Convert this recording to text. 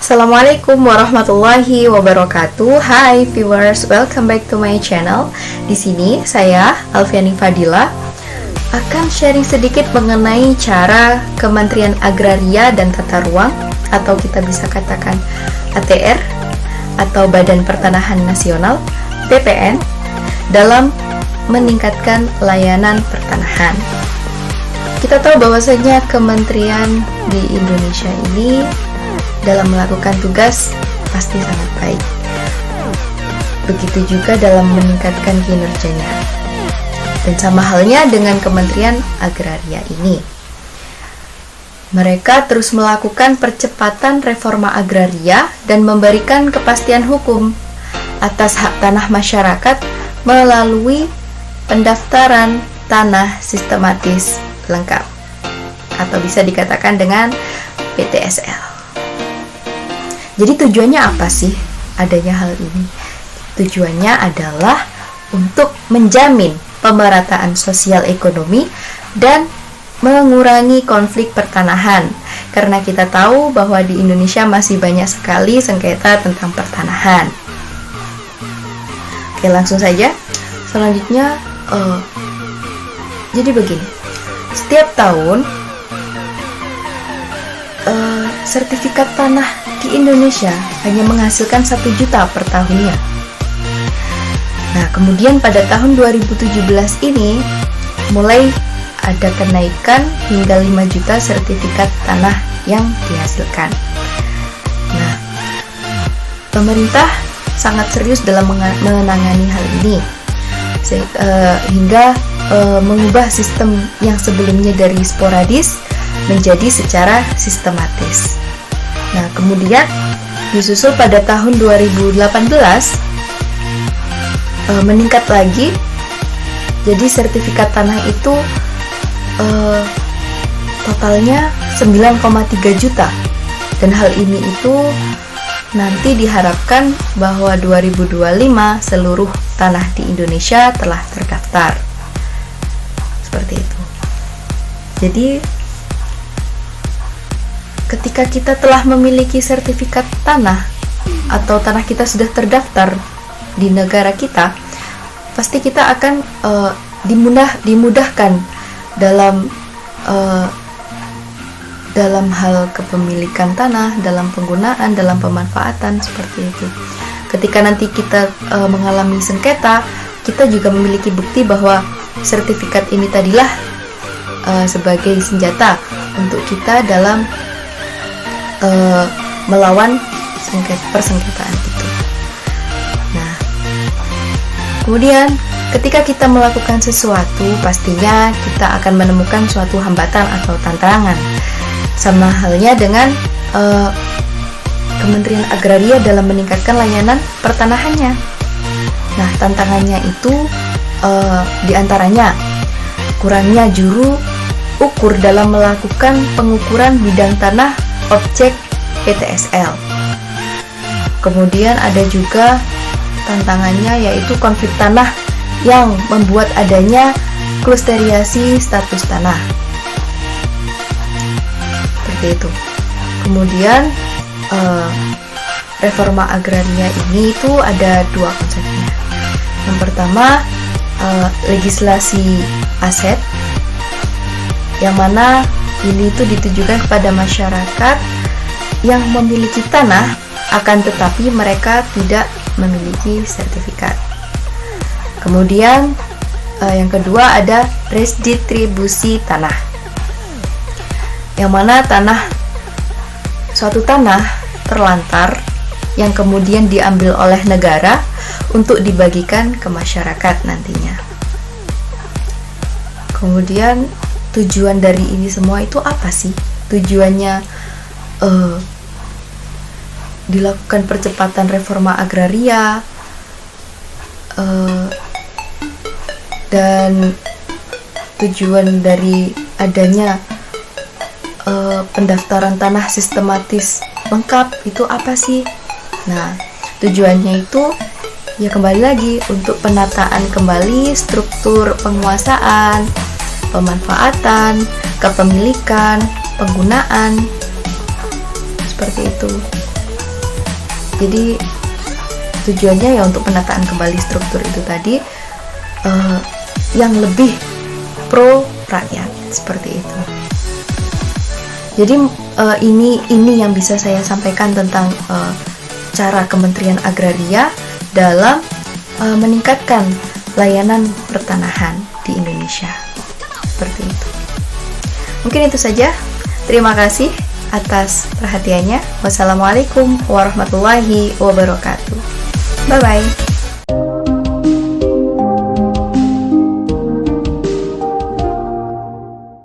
Assalamualaikum warahmatullahi wabarakatuh. Hai viewers, welcome back to my channel. Di sini saya Alfiani Fadila akan sharing sedikit mengenai cara Kementerian Agraria dan Tata Ruang atau kita bisa katakan ATR atau Badan Pertanahan Nasional BPN dalam meningkatkan layanan pertanahan. Kita tahu bahwasanya kementerian di Indonesia ini dalam melakukan tugas pasti sangat baik. Begitu juga dalam meningkatkan kinerjanya. Dan sama halnya dengan Kementerian Agraria ini. Mereka terus melakukan percepatan reforma agraria dan memberikan kepastian hukum atas hak tanah masyarakat melalui pendaftaran tanah sistematis lengkap atau bisa dikatakan dengan PTSL. Jadi tujuannya apa sih adanya hal ini? Tujuannya adalah untuk menjamin pemerataan sosial ekonomi dan mengurangi konflik pertanahan. Karena kita tahu bahwa di Indonesia masih banyak sekali sengketa tentang pertanahan. Oke, langsung saja. Selanjutnya, jadi begini. Setiap tahun sertifikat tanah di Indonesia hanya menghasilkan 1 juta per tahunnya. Nah, kemudian pada tahun 2017 ini mulai ada kenaikan hingga 5 juta sertifikat tanah yang dihasilkan. Nah, pemerintah sangat serius dalam menangani hal ini hingga mengubah sistem yang sebelumnya dari sporadis menjadi secara sistematis. Nah, kemudian disusul pada tahun 2018 meningkat lagi. Jadi sertifikat tanah itu totalnya 9,3 juta. Dan hal ini itu nanti diharapkan bahwa 2025 seluruh tanah di Indonesia telah terdaftar. Seperti itu. Jadi ketika kita telah memiliki sertifikat tanah atau tanah kita sudah terdaftar di negara kita, pasti kita akan dimudahkan dalam hal kepemilikan tanah, dalam penggunaan, dalam pemanfaatan seperti itu. Ketika nanti kita mengalami sengketa, kita juga memiliki bukti bahwa sertifikat ini tadilah sebagai senjata untuk kita dalam melawan persengketaan itu. Nah, kemudian ketika kita melakukan sesuatu, pastinya kita akan menemukan suatu hambatan atau tantangan. Sama halnya dengan Kementerian Agraria dalam meningkatkan layanan pertanahannya. Nah, tantangannya itu diantaranya kurangnya juru ukur dalam melakukan pengukuran bidang tanah objek PTSL. Kemudian ada juga tantangannya yaitu konflik tanah yang membuat adanya klusteriasi status tanah. Seperti itu. Kemudian reforma agraria ini itu ada 2 konsepnya. Yang pertama legislasi aset, yang mana ini itu ditujukan kepada masyarakat yang memiliki tanah akan tetapi mereka tidak memiliki sertifikat. Kemudian yang kedua ada redistribusi tanah, yang mana suatu tanah terlantar yang kemudian diambil oleh negara untuk dibagikan ke masyarakat nantinya. Kemudian tujuan dari ini semua itu apa sih? Tujuannya dilakukan percepatan reforma agraria dan tujuan dari adanya pendaftaran tanah sistematis lengkap itu apa sih? Nah, tujuannya itu ya kembali lagi untuk penataan kembali struktur penguasaan, pemanfaatan, kepemilikan, penggunaan, seperti itu. Jadi tujuannya ya untuk penataan kembali struktur itu tadi, yang lebih pro rakyat, seperti itu. Jadi ini yang bisa saya sampaikan tentang cara Kementerian Agraria dalam meningkatkan layanan pertanahan di Indonesia. Seperti itu. Mungkin itu saja. Terima kasih atas perhatiannya. Wassalamualaikum warahmatullahi wabarakatuh. Bye-bye.